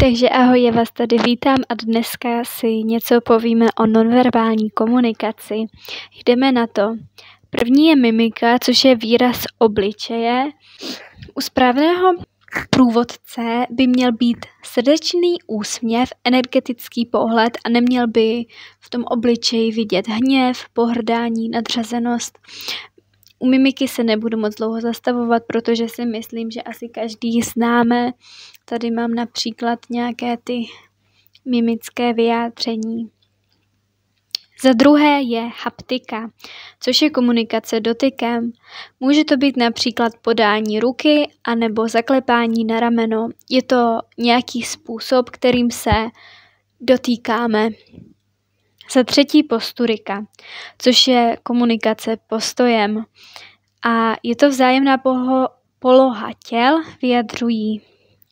Takže ahoj, já vás tady vítám a dneska si něco povíme o nonverbální komunikaci. Jdeme na to. První je mimika, což je výraz obličeje. U správného průvodce by měl být srdečný úsměv, energetický pohled a neměl by v tom obličeji vidět hněv, pohrdání, nadřazenost. U mimiky se nebudu moc dlouho zastavovat, protože si myslím, že asi každý známe. Tady mám například nějaké ty mimické vyjádření. Za druhé je haptika, což je komunikace dotykem. Může to být například podání ruky anebo zaklepání na rameno. Je to nějaký způsob, kterým se dotýkáme. Za třetí posturika, což je komunikace postojem. A je to vzájemná poloha těl,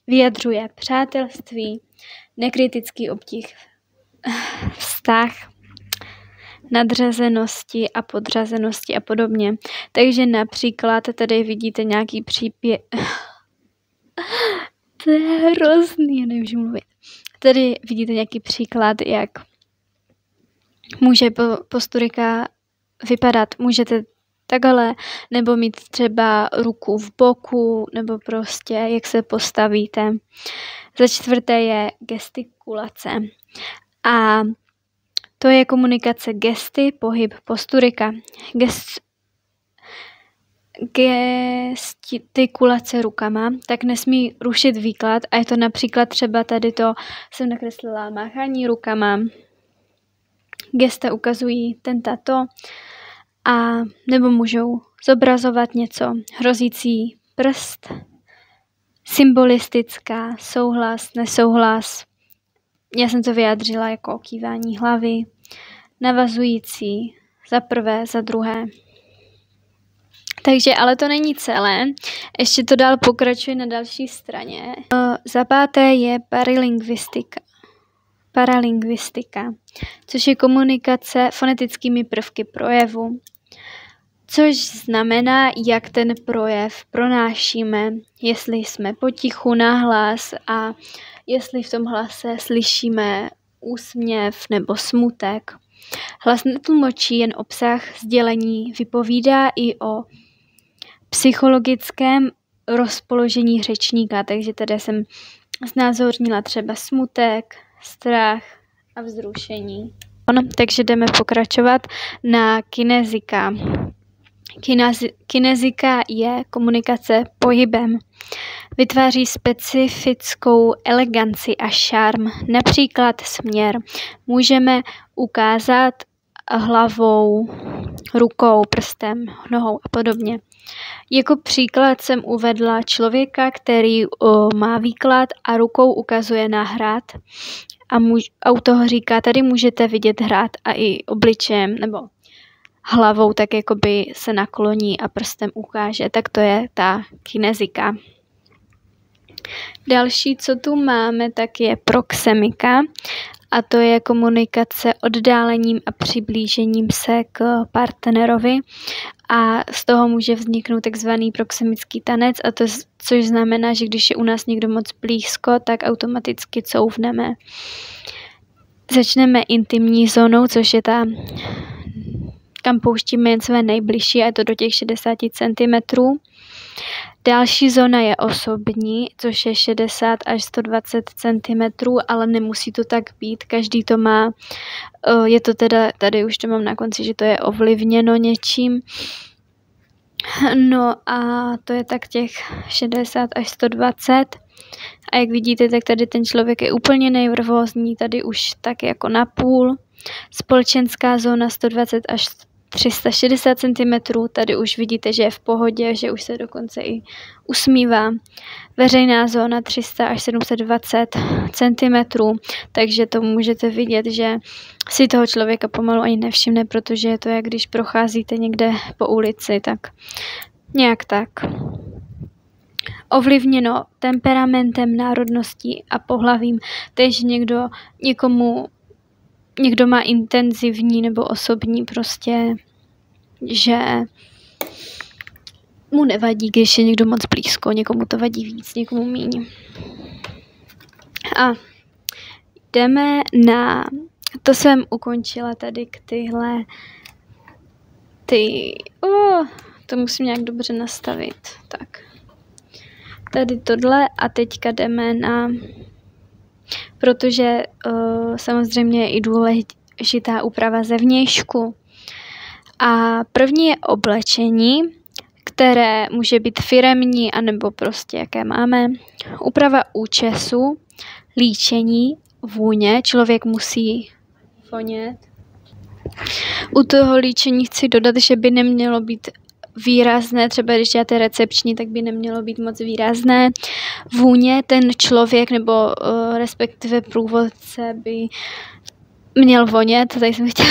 vyjadřuje přátelství, nekritický obdich, vztah, nadřazenosti a podřazenosti a podobně. Takže například tady vidíte nějaký příběh. To je hrozný, já nemůžu mluvit. Tady vidíte nějaký příklad, jak může posturika vypadat. Můžete takhle, nebo mít třeba ruku v boku, nebo prostě jak se postavíte. Za čtvrté je gestikulace. A to je komunikace gesty, pohyb, posturika. Gestikulace rukama, tak nesmí rušit výklad a je to například třeba tady to, jsem nakreslila máchání rukama, gesta ukazují tato a nebo můžou zobrazovat něco, hrozící prst, symbolistická, souhlas, nesouhlas. Já jsem to vyjádřila jako kývání hlavy, navazující, za prvé, za druhé. Takže, ale to není celé, ještě to dál pokračuje na další straně. Za páté je paralingvistika, což je komunikace fonetickými prvky projevu, což znamená, jak ten projev pronášíme, jestli jsme potichu, nahlas a jestli v tom hlase slyšíme úsměv nebo smutek. Hlas netlumočí jen obsah sdělení, vypovídá i o psychologickém rozpoložení řečníka, takže tady jsem znázornila třeba smutek, strach a vzrušení. Takže jdeme pokračovat na kinezika. Kinezika je komunikace pohybem. Vytváří specifickou eleganci a šarm, například směr. Můžeme ukázat hlavou, rukou, prstem, nohou a podobně. Jako příklad jsem uvedla člověka, který má výklad a rukou ukazuje na hrad a u toho říká, tady můžete vidět hrad a i obličejem nebo hlavou tak jakoby se nakloní a prstem ukáže, tak to je ta kinezika. Další, co tu máme, tak je proxemika a to je komunikace oddálením a přiblížením se k partnerovi a z toho může vzniknout takzvaný proxemický tanec a to, což znamená, že když je u nás někdo moc blízko, tak automaticky couvneme. Začneme intimní zónou, což je ta, kam pouštíme jen své nejbližší a je to do těch 60 cm. Další zóna je osobní, což je 60 až 120 cm, ale nemusí to tak být, každý to má, je to teda, tady už to mám na konci, že to je ovlivněno něčím. No a to je tak těch 60 až 120 a jak vidíte, tak tady ten člověk je úplně nejnervózní, tady už tak jako napůl. Společenská zóna 120 až 360 cm, tady už vidíte, že je v pohodě, že už se dokonce i usmívá. Veřejná zóna 300 až 720 cm, takže to můžete vidět, že si toho člověka pomalu ani nevšimne, protože je to, jak když procházíte někde po ulici, tak nějak tak. Ovlivněno temperamentem, národností a pohlavím, takže někdo má intenzivní nebo osobní prostě, že mu nevadí, když je někdo moc blízko, někomu to vadí víc, někomu míň. A jdeme na... To jsem ukončila tady k to musím nějak dobře nastavit. Tak. Tady tohle a teďka jdeme na... Protože samozřejmě je i důležitá úprava zevnějšku. A první je oblečení, které může být firemní, anebo prostě jaké máme. Úprava účesu, líčení, vůně, člověk musí vonět. U toho líčení chci dodat, že by nemělo být výrazné, třeba když děláte recepční, tak by nemělo být moc výrazné. Vůně, ten člověk nebo respektive průvodce by měl vonět, tady jsem chtěla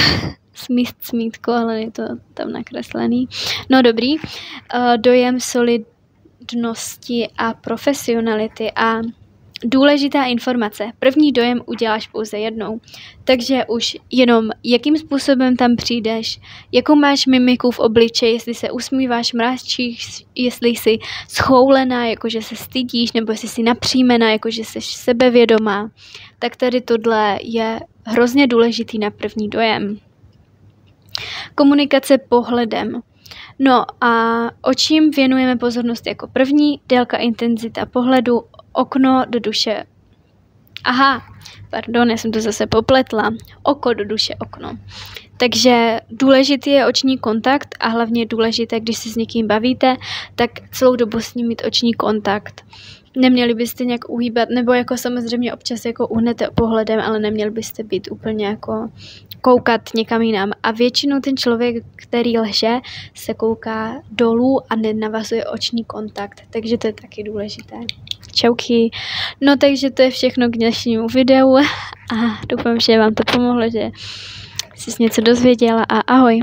smítko, ale je to tam nakreslený. No dobrý, dojem solidnosti a profesionality a důležitá informace. První dojem uděláš pouze jednou, takže už jenom jakým způsobem tam přijdeš, jakou máš mimiku v obličeji, jestli se usmíváš, mráčíš, jestli jsi schoulená, jakože se stydíš, nebo jestli jsi napříjmená, jakože jsi sebevědomá, tak tady tohle je hrozně důležitý na první dojem. Komunikace pohledem. No a očím věnujeme pozornost jako první, délka, intenzita pohledu, okno do duše. Já jsem to zase popletla. Oko do duše, okno. Takže důležitý je oční kontakt a hlavně je důležité, když se s někým bavíte, tak celou dobu s ním mít oční kontakt. Neměli byste nějak uhýbat, nebo jako samozřejmě občas jako uhnete pohledem, ale neměli byste být úplně jako koukat někam jinam. A většinou ten člověk, který lže, se kouká dolů a nenavazuje oční kontakt, takže to je taky důležité. Čauky. No takže to je všechno k dnešnímu videu a doufám, že vám to pomohlo, že jsi něco dozvěděla a ahoj.